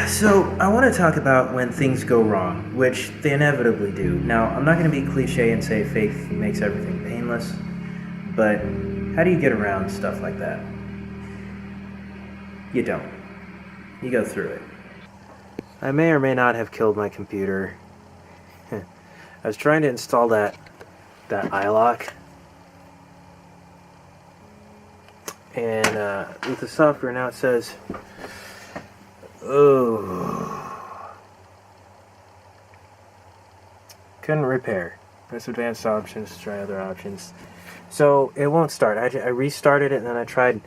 So, I want to talk about when things go wrong, which they inevitably do. Now, I'm not going to be cliche and say faith makes everything painless, but how do you get around stuff like that? You don't. You go through it. I may or may not have killed my computer. I was trying to install that iLock, and with the software now it says, oh, couldn't repair. Press advanced options to try other options. So it won't start. I restarted it, and then I tried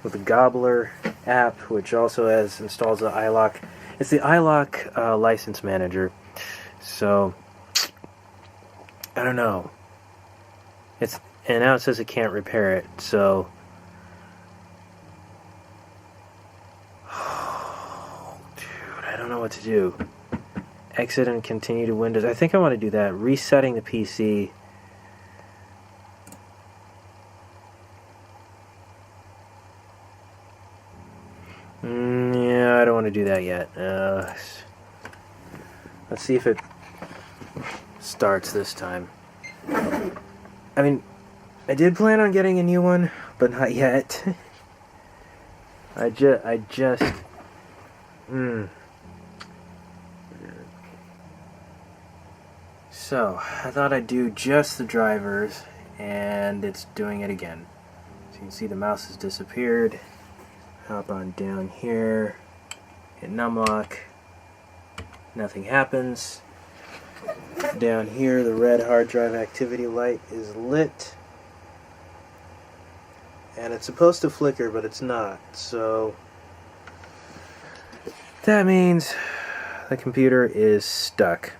with the Gobbler app, which also installs the iLock. It's the iLock license manager. So I don't know. And now it says it can't repair it. So dude, I don't know what to do. Exit and continue to Windows. I think I want to do that. Resetting the PC. Yeah, I don't want to do that yet. Let's see if it starts this time. I mean, I did plan on getting a new one, but not yet. I just. So, I thought I'd do just the drivers, and it's doing it again. So you can see the mouse has disappeared. Hop on down here, hit numlock, nothing happens. Down here, the red hard drive activity light is lit. And it's supposed to flicker, but it's not. So that means the computer is stuck.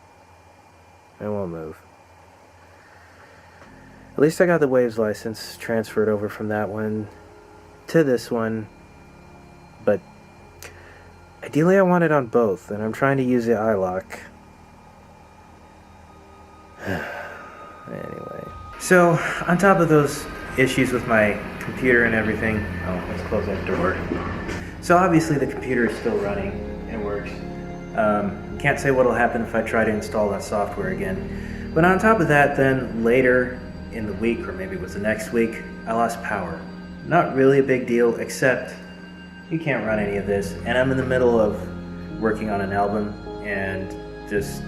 It won't move. At least I got the Waves license transferred over from that one to this one. But ideally I want it on both, and I'm trying to use the iLock. Anyway. So, on top of those issues with my computer and everything, let's close that door. So obviously the computer is still running. It works. Can't say what'll happen if I try to install that software again. But on top of that, then later in the week, or maybe it was the next week, I lost power. Not really a big deal, except you can't run any of this, and I'm in the middle of working on an album, and just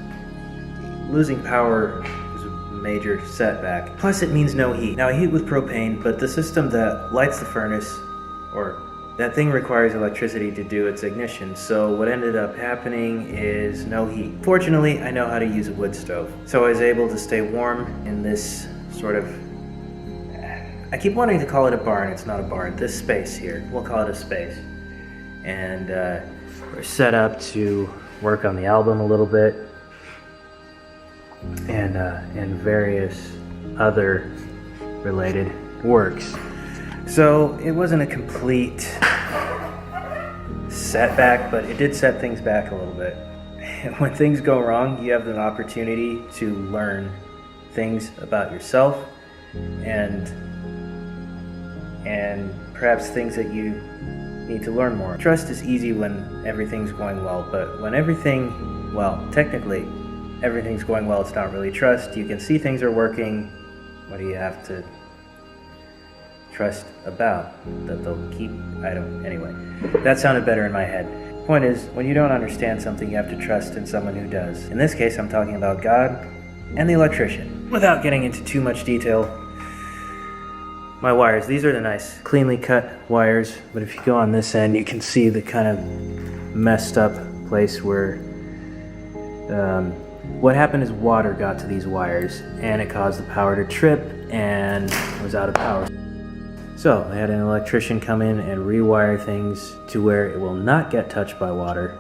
losing power is a major setback. Plus it means no heat. Now I heat with propane, but the system that lights the furnace, or that thing, requires electricity to do its ignition, so what ended up happening is no heat. Fortunately, I know how to use a wood stove, so I was able to stay warm in this sort of, I keep wanting to call it a barn. It's not a barn. This space here, we'll call it a space. And we're set up to work on the album a little bit, and various other related works. So it wasn't a complete setback, but it did set things back a little bit. When things go wrong, you have an opportunity to learn things about yourself, and perhaps things that you need to learn more. Trust is easy when everything's going well, but when technically everything's going well, it's not really trust. You can see things are working. What do you have to trust about? That they'll keep, anyway. That sounded better in my head. Point is, when you don't understand something, you have to trust in someone who does. In this case, I'm talking about God and the electrician. Without getting into too much detail, my wires, these are the nice, cleanly cut wires, but if you go on this end, you can see the kind of messed up place where what happened is water got to these wires, and it caused the power to trip, and was out of power. So I had an electrician come in and rewire things to where it will not get touched by water.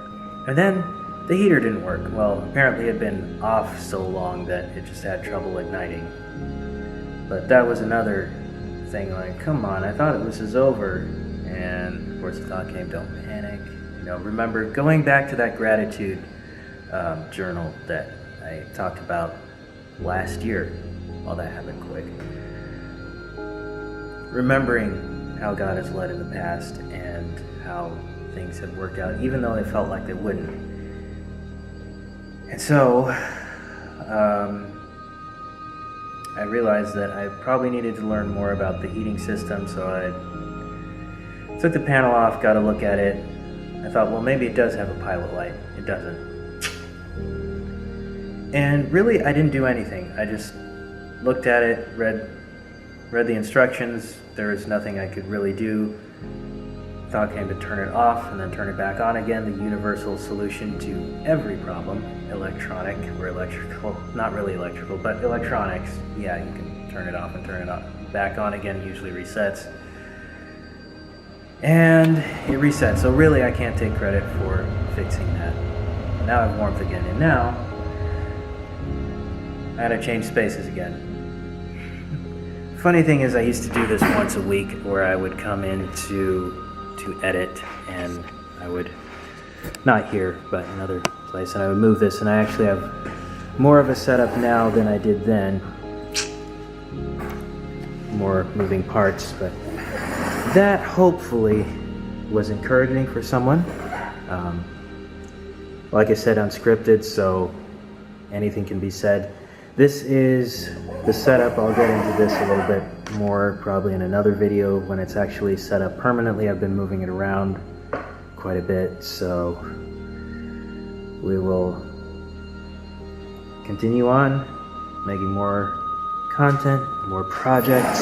And then the heater didn't work. Well, apparently it had been off so long that it just had trouble igniting. But that was another thing, like, come on, I thought this was over. And of course the thought came, don't panic. Remember going back to that gratitude journal that I talked about last year. Well, that happened quick. Remembering how God has led in the past and how things had worked out, even though they felt like they wouldn't. And so, I realized that I probably needed to learn more about the heating system, so I took the panel off, got a look at it. I thought, well, maybe it does have a pilot light. It doesn't. And really, I didn't do anything. I just looked at it, read the instructions. There was nothing I could really do. Thought came to turn it off and then turn it back on again, the universal solution to every problem, electronic or electrical, not really electrical, but electronics. Yeah, you can turn it off and turn it back on again, it usually resets. And it resets, so really I can't take credit for fixing that. Now I have warmth again, and now I had to change spaces again. Funny thing is, I used to do this once a week where I would come in to edit, and I would, not here, but another place, and I would move this, and I actually have more of a setup now than I did then. More moving parts, but that hopefully was encouraging for someone. Like I said, unscripted, so anything can be said. This is the setup. I'll get into this a little bit more probably in another video when it's actually set up permanently. I've been moving it around quite a bit, so we will continue on making more content, more projects,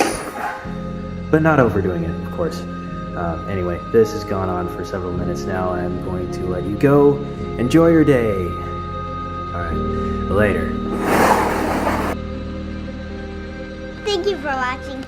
but not overdoing it, of course. Anyway, this has gone on for several minutes now. I'm going to let you go. Enjoy your day. All right, later. Thank you for watching.